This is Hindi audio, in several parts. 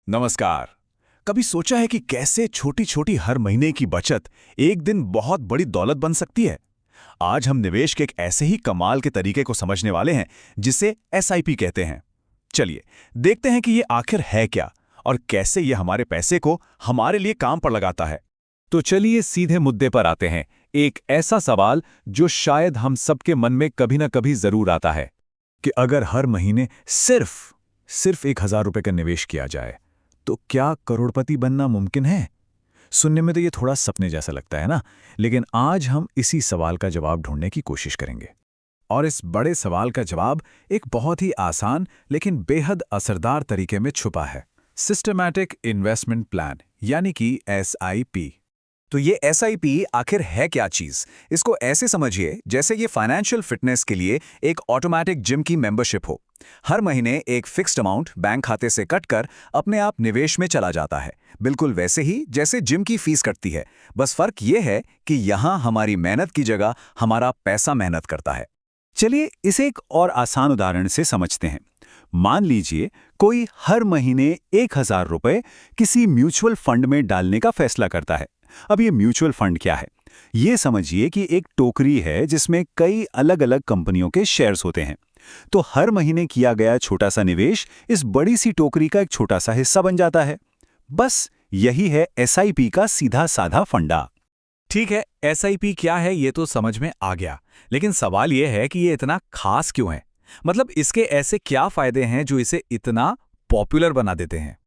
नमस्कार। कभी सोचा है कि कैसे छोटी छोटी हर महीने की बचत एक दिन बहुत बड़ी दौलत बन सकती है? आज हम निवेश के एक ऐसे ही कमाल के तरीके को समझने वाले हैं जिसे एसआईपी कहते हैं। चलिए देखते हैं कि ये आखिर है क्या और कैसे ये हमारे पैसे को हमारे लिए काम पर लगाता है। तो चलिए सीधे मुद्दे पर आते हैं। एक ऐसा सवाल जो शायद हम सबके मन में कभी ना कभी जरूर आता है कि अगर हर महीने सिर्फ 1000 रुपए का निवेश किया जाए तो क्या करोड़पति बनना मुमकिन है? सुनने में तो ये थोड़ा सपने जैसा लगता है ना, लेकिन आज हम इसी सवाल का जवाब ढूंढने की कोशिश करेंगे। और इस बड़े सवाल का जवाब एक बहुत ही आसान लेकिन बेहद असरदार तरीके में छुपा है। सिस्टमैटिक इन्वेस्टमेंट प्लान यानी कि एसआईपी। तो ये एसआईपी आखिर है क्या चीज? इसको ऐसे समझिए जैसे ये फाइनेंशियल फिटनेस के लिए एक ऑटोमेटिक जिम की मेंबरशिप हो। हर महीने एक फिक्स्ड अमाउंट बैंक खाते से कटकर अपने आप निवेश में चला जाता है, बिल्कुल वैसे ही जैसे जिम की फीस कटती है। बस फर्क ये है कि यहाँ हमारी मेहनत की जगह हमारा पैसा मेहनत करता है। चलिए इसे एक और आसान उदाहरण से समझते हैं। मान लीजिए कोई हर महीने 1000 रुपए किसी म्यूचुअल फंड में डालने का फैसला करता है। अब ये म्यूचुअल फंड क्या है? ये समझिए कि एक टोकरी है जिसमें कई अलग अलग कंपनियों के शेयर्स होते हैं। तो हर महीने किया गया छोटा सा निवेश इस बड़ी सी टोकरी का एक छोटा सा हिस्सा बन जाता है। बस यही है एसआईपी का सीधा साधा फंडा। ठीक है, एसआईपी क्या है ये तो समझ में आ गया, लेकिन सवाल ये है कि ये इतना खास क्यों है? मतलब इसके ऐसे क्या फायदे हैं जो इसे इतना पॉपुलर बना देते हैं?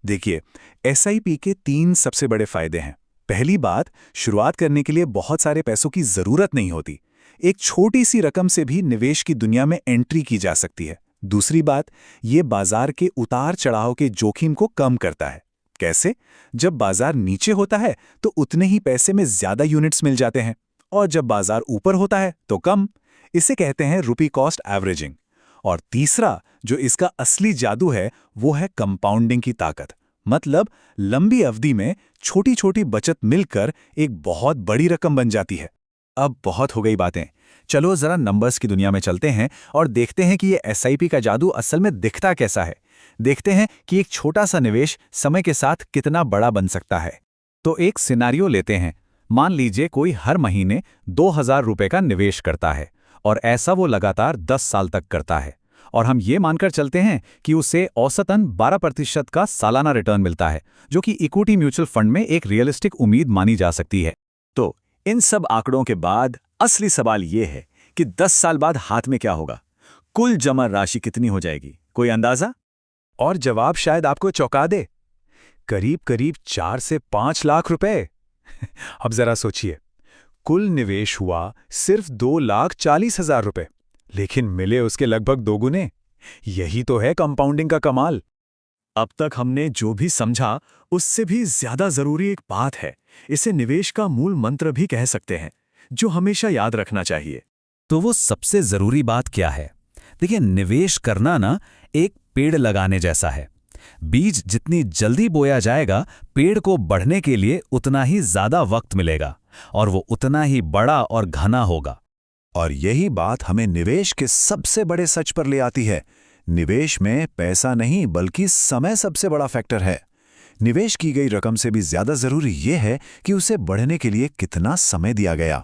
देखिए, एसआईपी के 3 सबसे बड़े फायदे हैं। पहली बात, शुरुआत करने के लिए बहुत सारे पैसों की जरूरत नहीं होती। एक छोटी सी रकम से भी निवेश की दुनिया में एंट्री की जा सकती है। दूसरी बात, ये बाजार के उतार चढ़ाव के जोखिम को कम करता है। कैसे? जब बाजार नीचे होता है तो उतने ही पैसे में ज्यादा यूनिट्स मिल जाते हैं, और जब बाजार ऊपर होता है तो कम। इसे कहते हैं रुपी कॉस्ट एवरेजिंग। और तीसरा, जो इसका असली जादू है, वो है कंपाउंडिंग की ताकत। मतलब लंबी अवधि में छोटी छोटी बचत मिलकर एक बहुत बड़ी रकम बन जाती है। अब बहुत हो गई बातें, चलो जरा नंबर्स की दुनिया में चलते हैं और देखते हैं कि ये एसआईपी का जादू असल में दिखता कैसा है। देखते हैं कि एक छोटा सा निवेश समय के साथ कितना बड़ा बन सकता है। तो एक सिनारियो लेते हैं। मान लीजिए कोई हर महीने 2000 रुपए का निवेश करता है और ऐसा वो लगातार 10 साल तक करता है। और हम ये मानकर चलते हैं कि उसे औसतन 12% का सालाना रिटर्न मिलता है, जो कि इक्विटी म्यूचुअल फंड में एक रियलिस्टिक उम्मीद मानी जा सकती है। तो इन सब आंकड़ों के बाद असली सवाल ये है कि 10 साल बाद हाथ में क्या होगा? कुल जमा राशि कितनी हो जाएगी? कोई अंदाजा? और जवाब शायद आपको चौंका दे। करीब करीब 4 से 5 लाख रुपए। अब जरा सोचिए, कुल निवेश हुआ सिर्फ 2,40,000 रुपए, लेकिन मिले उसके लगभग दोगुने। यही तो है कंपाउंडिंग का कमाल। अब तक हमने जो भी समझा उससे भी ज्यादा जरूरी एक बात है। इसे निवेश का मूल मंत्र भी कह सकते हैं, जो हमेशा याद रखना चाहिए। तो वो सबसे जरूरी बात क्या है? देखिए, निवेश करना ना एक पेड़ लगाने जैसा है। बीज जितनी जल्दी बोया जाएगा, पेड़ को बढ़ने के लिए उतना ही ज्यादा वक्त मिलेगा और वो उतना ही बड़ा और घना होगा। और यही बात हमें निवेश के सबसे बड़े सच पर ले आती है। निवेश में पैसा नहीं बल्कि समय सबसे बड़ा फैक्टर है। निवेश की गई रकम से भी ज्यादा जरूरी यह है कि उसे बढ़ने के लिए कितना समय दिया गया।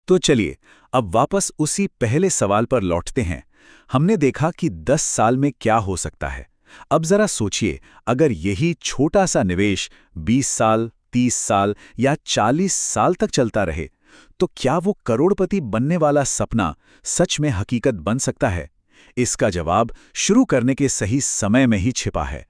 तो चलिए अब वापस उसी पहले सवाल पर लौटते हैं। हमने देखा कि 10 साल में क्या हो सकता है। अब जरा सोचिए, अगर यही छोटा सा निवेश 20 साल, 30 साल या 40 साल तक चलता रहे, तो क्या वो करोड़पति बनने वाला सपना सच में हकीकत बन सकता है? इसका जवाब शुरू करने के सही समय में ही छिपा है।